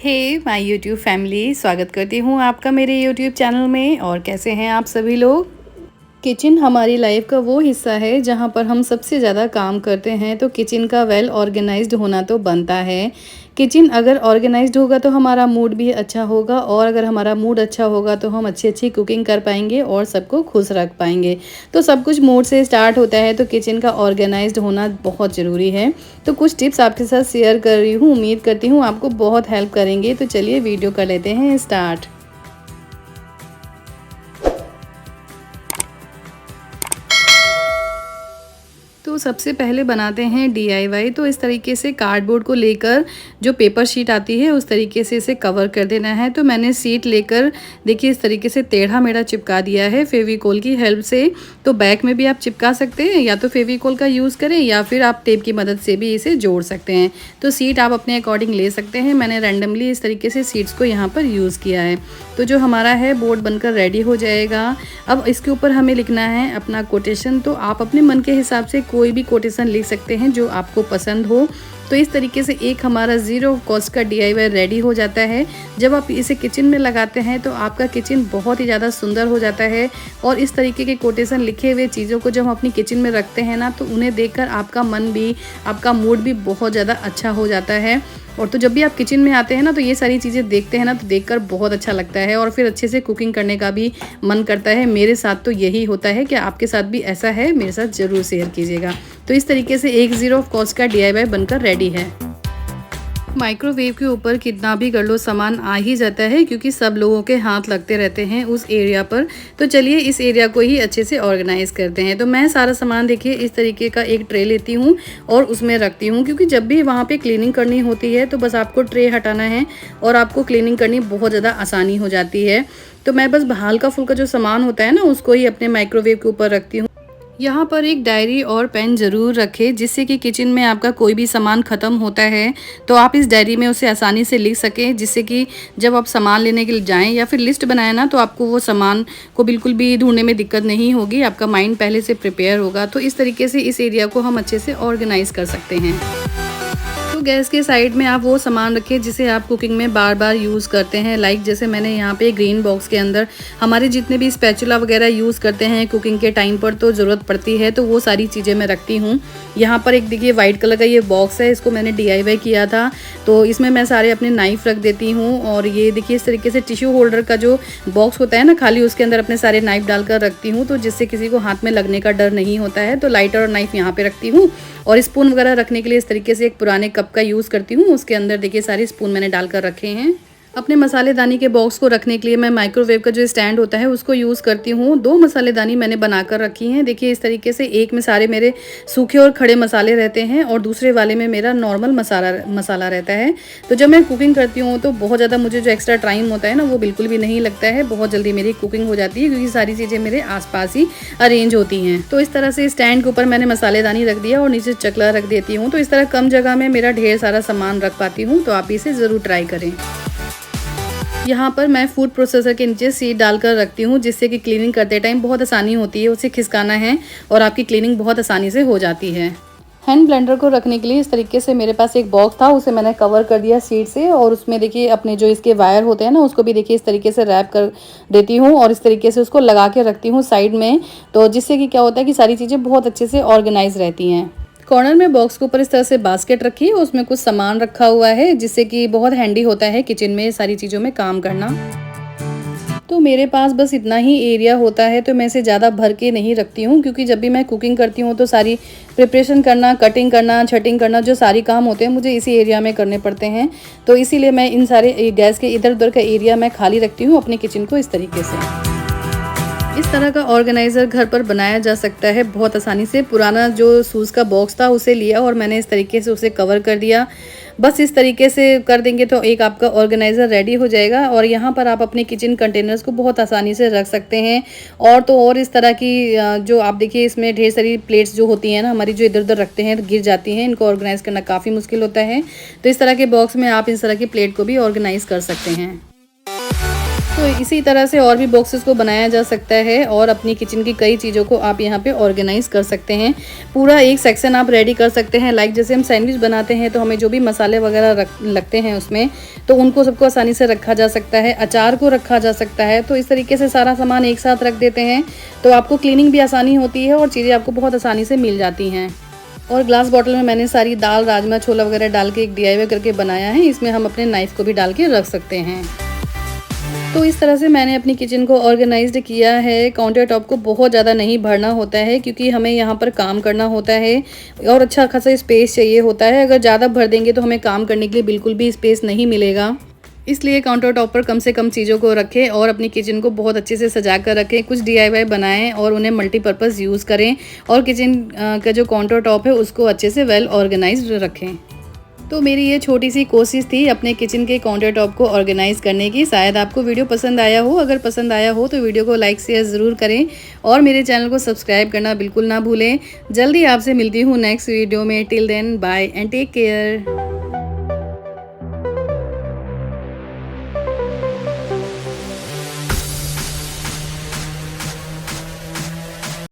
Hey my YouTube family, स्वागत करती हूँ आपका मेरे यूट्यूब चैनल में। और कैसे हैं आप सभी लोग। किचन हमारी लाइफ का वो हिस्सा है जहाँ पर हम सबसे ज़्यादा काम करते हैं, तो किचन का वेल ऑर्गेनाइज्ड होना तो बनता है। किचन अगर ऑर्गेनाइज्ड होगा तो हमारा मूड भी अच्छा होगा, और अगर हमारा मूड अच्छा होगा तो हम अच्छी अच्छी कुकिंग कर पाएंगे और सबको खुश रख पाएंगे। तो सब कुछ मूड से स्टार्ट होता है, तो किचन का ऑर्गेनाइज्ड होना बहुत ज़रूरी है। तो कुछ टिप्स आपके साथ शेयर कर रही हूँ, उम्मीद करती हूँ आपको बहुत हेल्प करेंगे। तो चलिए वीडियो कर लेते हैं स्टार्ट। तो सबसे पहले बनाते हैं DIY। तो इस तरीके से कार्डबोर्ड को लेकर जो पेपर शीट आती है उस तरीके से इसे कवर कर देना है। तो मैंने शीट लेकर देखिए इस तरीके से टेढ़ा मेढ़ा चिपका दिया है फेविकोल की हेल्प से। तो बैक में भी आप चिपका सकते हैं, या तो फेविकोल का यूज़ करें या फिर आप टेप की मदद से भी इसे जोड़ सकते हैं। तो शीट आप अपने अकॉर्डिंग ले सकते हैं। मैंने रैंडमली इस तरीके से शीट्स को यहाँ पर यूज़ किया है। तो जो हमारा है बोर्ड बनकर रेडी हो जाएगा। अब इसके ऊपर हमें लिखना है अपना कोटेशन। तो आप अपने मन के हिसाब से कोई भी कोटेशन लिख सकते हैं जो आपको पसंद हो। तो इस तरीके से एक हमारा ज़ीरो कॉस्ट का DIY रेडी हो जाता है। जब आप इसे किचन में लगाते हैं तो आपका किचन बहुत ही ज़्यादा सुंदर हो जाता है। और इस तरीके के कोटेशन लिखे हुए चीज़ों को जब हम अपनी किचन में रखते हैं ना, तो उन्हें देखकर आपका मन भी, आपका मूड भी बहुत ज़्यादा अच्छा हो जाता है। और तो जब भी आप किचन में आते हैं ना, तो ये सारी चीज़ें देखते हैं ना, तो देखकर बहुत अच्छा लगता है और फिर अच्छे से कुकिंग करने का भी मन करता है। मेरे साथ तो यही होता है। कि आपके साथ भी ऐसा है, मेरे साथ ज़रूर शेयर कीजिएगा। तो इस तरीके से एक ज़ीरो कॉस्ट का DIY बनकर रेडी है। माइक्रोवेव के ऊपर कितना भी कर लो सामान आ ही जाता है, क्योंकि सब लोगों के हाथ लगते रहते हैं उस एरिया पर। तो चलिए इस एरिया को ही अच्छे से ऑर्गेनाइज करते हैं। तो मैं सारा सामान देखिए इस तरीके का एक ट्रे लेती हूँ और उसमें रखती हूँ, क्योंकि जब भी वहाँ पे क्लीनिंग करनी होती है तो बस आपको ट्रे हटाना है और आपको क्लीनिंग करनी बहुत ज़्यादा आसानी हो जाती है। तो मैं बस हल्का फुल्का जो सामान होता है ना, उसको ही अपने माइक्रोवेव के ऊपर रखती हूँ। यहाँ पर एक डायरी और पेन ज़रूर रखें, जिससे कि किचन में आपका कोई भी सामान ख़त्म होता है तो आप इस डायरी में उसे आसानी से लिख सकें, जिससे कि जब आप सामान लेने के लिए जाएं या फिर लिस्ट बनाएं ना, तो आपको वो सामान को बिल्कुल भी ढूंढने में दिक्कत नहीं होगी। आपका माइंड पहले से प्रिपेयर होगा। तो इस तरीके से इस एरिया को हम अच्छे से ऑर्गेनाइज कर सकते हैं। तो गैस के साइड में आप वो सामान रखें जिसे आप कुकिंग में बार बार यूज़ करते हैं। लाइक जैसे मैंने यहाँ पे ग्रीन बॉक्स के अंदर हमारे जितने भी स्पैचुला वगैरह यूज़ करते हैं कुकिंग के टाइम पर, तो ज़रूरत पड़ती है, तो वो सारी चीज़ें मैं रखती हूँ। यहाँ पर एक देखिए वाइट कलर का ये बॉक्स है, इसको मैंने DIY किया था। तो इसमें मैं सारे अपने नाइफ़ रख देती हूँ। और ये देखिए इस तरीके से टिश्यू होल्डर का जो बॉक्स होता है ना खाली, उसके अंदर अपने सारे नाइफ़ डालकर रखती हूँ, तो जिससे किसी को हाथ में लगने का डर नहीं होता है। तो लाइटर और नाइफ़ यहाँ पे रखती हूँ। और स्पून वगैरह रखने के लिए इस तरीके से एक पुराने कप का यूज़ करती हूँ। उसके अंदर देखिए सारे स्पून मैंने डालकर रखे हैं। अपने मसालेदानी के बॉक्स को रखने के लिए मैं माइक्रोवेव का जो स्टैंड होता है उसको यूज़ करती हूँ। 2 मसालेदानी मैंने बनाकर रखी हैं। देखिए इस तरीके से एक में सारे मेरे सूखे और खड़े मसाले रहते हैं और दूसरे वाले में मेरा नॉर्मल मसाला रहता है। तो जब मैं कुकिंग करती हूँ तो बहुत ज़्यादा मुझे जो एक्स्ट्रा टाइम होता है ना, वो बिल्कुल भी नहीं लगता है। बहुत जल्दी मेरी कुकिंग हो जाती है, क्योंकि सारी चीज़ें मेरे आसपास ही अरेंज होती हैं। तो इस तरह से स्टैंड के ऊपर मैंने मसालेदानी रख दिया और नीचे चकला रख देती हूँ। तो इस तरह कम जगह में मेरा ढेर सारा सामान रख पाती हूँ। तो आप इसे ज़रूर ट्राई करें। यहाँ पर मैं फूड प्रोसेसर के नीचे सीट डालकर रखती हूँ, जिससे कि क्लीनिंग करते टाइम बहुत आसानी होती है। उसे खिसकाना है और आपकी क्लीनिंग बहुत आसानी से हो जाती है। हैंड ब्लेंडर को रखने के लिए इस तरीके से मेरे पास एक बॉक्स था, उसे मैंने कवर कर दिया शीट से। और उसमें देखिए अपने जो इसके वायर होते हैं ना, उसको भी देखिए इस तरीके से रैप कर देती हूँ और इस तरीके से उसको लगा के रखती हूँ साइड में। तो जिससे कि क्या होता है कि सारी चीज़ें बहुत अच्छे से ऑर्गेनाइज रहती हैं। कॉर्नर में बॉक्स के ऊपर इस तरह से बास्केट रखी है, उसमें कुछ सामान रखा हुआ है, जिससे कि बहुत हैंडी होता है किचन में सारी चीज़ों में काम करना। तो मेरे पास बस इतना ही एरिया होता है, तो मैं इसे ज़्यादा भर के नहीं रखती हूँ, क्योंकि जब भी मैं कुकिंग करती हूँ तो सारी प्रिपरेशन करना, कटिंग करना, छटिंग करना, जो सारी काम होते हैं मुझे इसी एरिया में करने पड़ते हैं। तो इसीलिए मैं इन सारे गैस के इधर उधर का एरिया मैं खाली रखती हूँ अपने किचन को इस तरीके से। इस तरह का ऑर्गेनाइज़र घर पर बनाया जा सकता है बहुत आसानी से। पुराना जो शूज़ का बॉक्स था उसे लिया और मैंने इस तरीके से उसे कवर कर दिया। बस इस तरीके से कर देंगे तो एक आपका ऑर्गेनाइज़र रेडी हो जाएगा। और यहाँ पर आप अपने किचन कंटेनर्स को बहुत आसानी से रख सकते हैं। और तो और इस तरह की जो आप देखिए इसमें ढेर सारी प्लेट्स जो होती हैं ना हमारी, जो इधर उधर रखते हैं तो गिर जाती हैं, इनको ऑर्गेनाइज़ करना काफ़ी मुश्किल होता है। तो इस तरह के बॉक्स में आप इस तरह की प्लेट को भी ऑर्गेनाइज़ कर सकते हैं। तो इसी तरह से और भी बॉक्सेस को बनाया जा सकता है और अपनी किचन की कई चीज़ों को आप यहाँ पे ऑर्गेनाइज़ कर सकते हैं। पूरा एक सेक्शन आप रेडी कर सकते हैं। लाइक जैसे हम सैंडविच बनाते हैं तो हमें जो भी मसाले वगैरह लगते हैं उसमें, तो उनको सबको आसानी से रखा जा सकता है। अचार को रखा जा सकता है। तो इस तरीके से सारा सामान एक साथ रख देते हैं तो आपको क्लीनिंग भी आसानी होती है और चीज़ें आपको बहुत आसानी से मिल जाती हैं। और ग्लास बॉटल में मैंने सारी दाल, राजमा, छोला वगैरह डाल के एक DIY करके बनाया है। इसमें हम अपने नाइफ़ को भी डाल के रख सकते हैं। तो इस तरह से मैंने अपनी किचन को ऑर्गेनाइज्ड किया है। काउंटर टॉप को बहुत ज़्यादा नहीं भरना होता है क्योंकि हमें यहाँ पर काम करना होता है और अच्छा खासा स्पेस चाहिए होता है। अगर ज़्यादा भर देंगे तो हमें काम करने के लिए बिल्कुल भी स्पेस नहीं मिलेगा। इसलिए काउंटर टॉप पर कम से कम चीज़ों को रखें और अपनी किचन को बहुत अच्छे से सजा कर रखें। कुछ DIY बनाएं और उन्हें मल्टीपर्पज़ यूज़ करें और किचन का जो काउंटर टॉप है उसको अच्छे से वेल ऑर्गेनाइज्ड रखें। तो मेरी ये छोटी सी कोशिश थी अपने किचन के काउंटर टॉप को ऑर्गेनाइज़ करने की। शायद आपको वीडियो पसंद आया हो। अगर पसंद आया हो तो वीडियो को लाइक शेयर ज़रूर करें और मेरे चैनल को सब्सक्राइब करना बिल्कुल ना भूलें। जल्दी आपसे मिलती हूँ नेक्स्ट वीडियो में। Till then bye and take care.